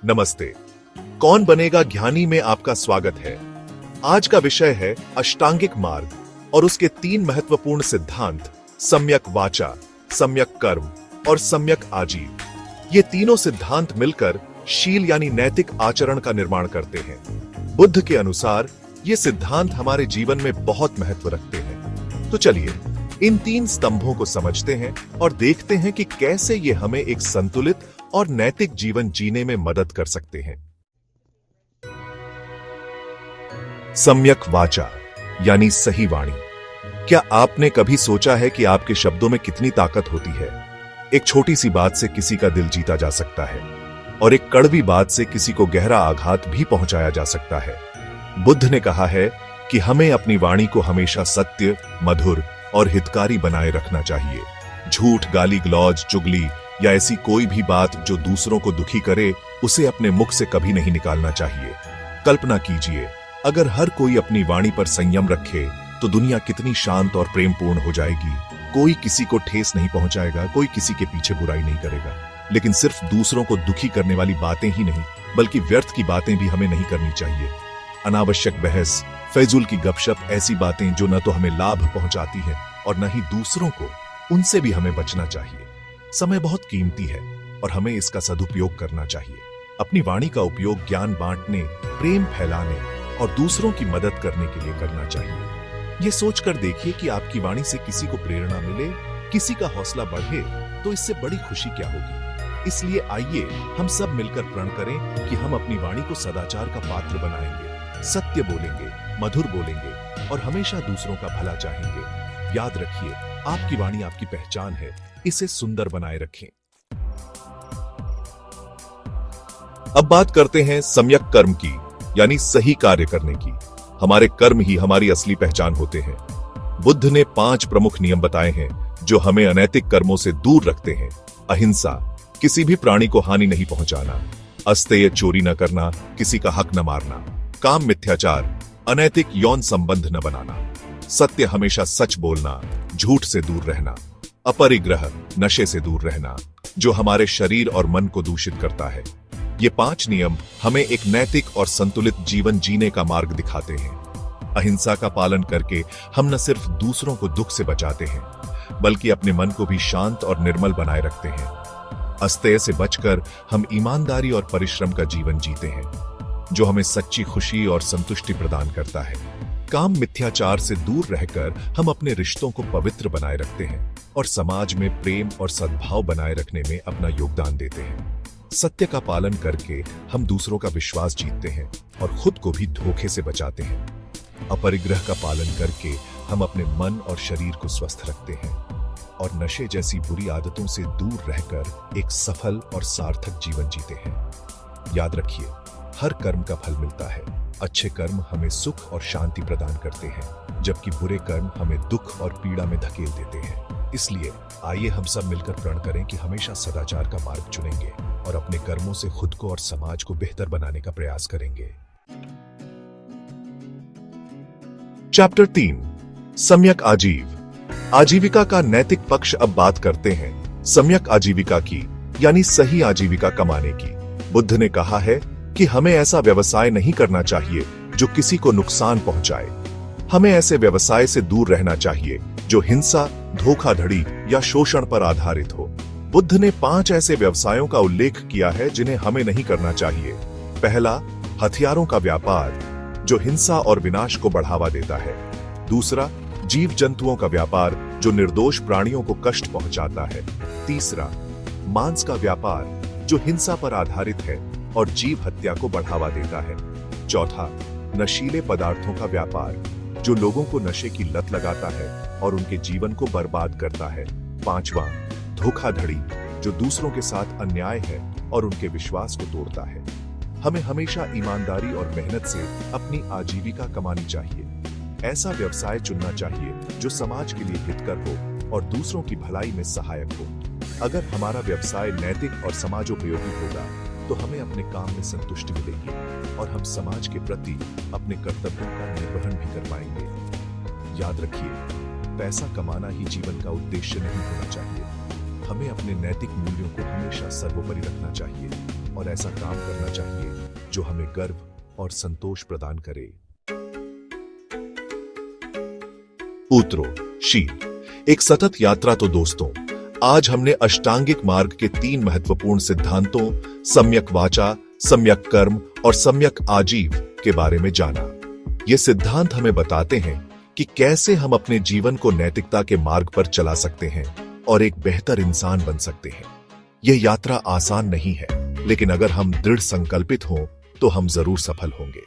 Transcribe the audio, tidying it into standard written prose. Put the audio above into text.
नमस्ते। कौन बनेगा ज्ञानी में आपका स्वागत है। आज का विषय है अष्टांगिक मार्ग और उसके 3 महत्वपूर्ण सिद्धांत, सम्यक वाचा, सम्यक कर्म और सम्यक आजीव। ये तीनों सिद्धांत मिलकर शील यानी नैतिक आचरण का निर्माण करते हैं। बुद्ध के अनुसार ये सिद्धांत हमारे जीवन में बहुत महत्व रखते हैं। तो चलिए इन 3 स्तंभों को समझते हैं और देखते हैं कि कैसे ये हमें एक संतुलित और नैतिक जीवन जीने में मदद कर सकते हैं। सम्यक वाचा यानी सही वाणी। क्या आपने कभी सोचा है कि आपके शब्दों में कितनी ताकत होती है? एक छोटी सी बात से किसी का दिल जीता जा सकता है और एक कड़वी बात से किसी को गहरा आघात भी पहुंचाया जा सकता है। बुद्ध ने कहा है कि हमें अपनी वाणी को हमेशा सत्य, मधुर और हितकारी बनाए रखना चाहिए। झूठ, गाली गलौज, चुगली या ऐसी कोई भी बात जो दूसरों को दुखी करे, उसे अपने मुख से कभी नहीं निकालना चाहिए। कल्पना कीजिए, अगर हर कोई अपनी वाणी पर संयम रखे तो दुनिया कितनी शांत और प्रेमपूर्ण हो जाएगी। कोई किसी को ठेस नहीं पहुंचाएगा, कोई किसी के पीछे बुराई नहीं करेगा। लेकिन सिर्फ दूसरों को दुखी करने वाली बातें ही नहीं, बल्कि व्यर्थ की बातें भी हमें नहीं करनी चाहिए। अनावश्यक बहस, फैजुल की गपशप, ऐसी बातें जो न तो हमें लाभ पहुंचाती हैं और न ही दूसरों को, उनसे भी हमें बचना चाहिए। समय बहुत कीमती है और हमें इसका सदुपयोग करना चाहिए। अपनी वाणी का उपयोग ज्ञान बांटने, प्रेम फैलाने और दूसरों की मदद करने के लिए करना चाहिए। ये सोचकर देखिए कि आपकी वाणी से किसी को प्रेरणा मिले, किसी का हौसला बढ़े, तो इससे बड़ी खुशी क्या होगी। इसलिए आइए हम सब मिलकर प्रण करें कि हम अपनी वाणी को सदाचार का पात्र बनाएंगे, सत्य बोलेंगे, मधुर बोलेंगे और हमेशा दूसरों का भला चाहेंगे। याद रखिए, आपकी वाणी आपकी पहचान है, इसे सुंदर बनाए रखें। अब बात करते हैं सम्यक कर्म की, यानी सही कार्य करने की। हमारे कर्म ही हमारी असली पहचान होते हैं। बुद्ध ने 5 प्रमुख नियम बताए हैं जो हमें अनैतिक कर्मों से दूर रखते हैं। अहिंसा, किसी भी प्राणी को हानि नहीं पहुंचाना। अस्तेय, चोरी न करना, किसी का हक न मारना। काम मिथ्याचार, अनैतिक यौन संबंध न बनाना। सत्य, हमेशा सच बोलना, झूठ से दूर रहना। अपरिग्रह, नशे से दूर रहना, जो हमारे शरीर और मन को दूषित करता है। ये 5 नियम हमें एक नैतिक और संतुलित जीवन जीने का मार्ग दिखाते हैं। अहिंसा का पालन करके हम न सिर्फ दूसरों को दुख से बचाते हैं, बल्कि अपने मन को भी शांत और निर्मल बनाए रखते हैं। अस्तेय से बचकर हम ईमानदारी और परिश्रम का जीवन जीते हैं, जो हमें सच्ची खुशी और संतुष्टि प्रदान करता है। काम मिथ्याचार से दूर रहकर हम अपने रिश्तों को पवित्र बनाए रखते हैं और समाज में प्रेम और सद्भाव बनाए रखने में अपना योगदान देते हैं। सत्य का पालन करके हम दूसरों का विश्वास जीतते हैं और खुद को भी धोखे से बचाते हैं। अपरिग्रह का पालन करके हम अपने मन और शरीर को स्वस्थ रखते हैं और नशे जैसी बुरी आदतों से दूर रहकर एक सफल और सार्थक जीवन जीते हैं। याद रखिए, हर कर्म का फल मिलता है। अच्छे कर्म हमें सुख और शांति प्रदान करते हैं, जबकि बुरे कर्म हमें दुख और पीड़ा में धकेल देते हैं। इसलिए आइए हम सब मिलकर प्रण करें कि हमेशा सदाचार का मार्ग चुनेंगे और अपने कर्मों से खुद को और समाज को बेहतर बनाने का प्रयास करेंगे। चैप्टर 3, सम्यक आजीव। आजीविका का नैतिक पक्ष अब बात करते हैं सम्यक आजीविका की, यानी सही आजीविका कमाने की। बुद्ध ने कहा है कि हमें ऐसा व्यवसाय नहीं करना चाहिए जो किसी को नुकसान पहुंचाए। हमें ऐसे व्यवसाय से दूर रहना चाहिए जो हिंसा, धोखाधड़ी या शोषण पर आधारित हो। बुद्ध ने 5 ऐसे व्यवसायों का उल्लेख किया है जिन्हें हमें नहीं करना चाहिए। पहला, हथियारों का व्यापार, जो हिंसा और विनाश को बढ़ावा देता है। दूसरा, जीव जंतुओं का व्यापार, जो निर्दोष प्राणियों को कष्ट पहुंचाता है। तीसरा, मांस का व्यापार, जो हिंसा पर आधारित है और जीव हत्या को बढ़ावा देता है। चौथा, नशीले पदार्थों का व्यापार, जो लोगों को नशे की लत लगाता है और उनके जीवन को बर्बाद करता है। पांचवा, धोखाधड़ी, जो दूसरों के साथ अन्याय है और उनके विश्वास को तोड़ता है। हमें हमेशा ईमानदारी और मेहनत से अपनी आजीविका कमानी चाहिए। ऐसा व्यवसाय चुनना चाहिए जो समाज के लिए हितकर हो और दूसरों की भलाई में सहायक हो। अगर हमारा व्यवसाय नैतिक और समाजोपयोगी होगा तो हमें अपने काम में संतुष्टि मिलेगी और हम समाज के प्रति अपने कर्तव्यों का निर्वहन भी कर पाएंगे। याद रखिए, पैसा कमाना ही जीवन का उद्देश्य नहीं होना चाहिए। हमें अपने नैतिक मूल्यों को हमेशा सर्वोपरि रखना चाहिए और ऐसा काम करना चाहिए जो हमें गर्व और संतोष प्रदान करे। पुत्रो शील एक सतत यात्रा। तो दोस्तों, आज हमने अष्टांगिक मार्ग के 3 महत्वपूर्ण सिद्धांतों सम्यक वाचा, सम्यक कर्म और सम्यक आजीव के बारे में जाना। ये सिद्धांत हमें बताते हैं कि कैसे हम अपने जीवन को नैतिकता के मार्ग पर चला सकते हैं और एक बेहतर इंसान बन सकते हैं। यह यात्रा आसान नहीं है, लेकिन अगर हम दृढ़ संकल्पित हों तो हम जरूर सफल होंगे।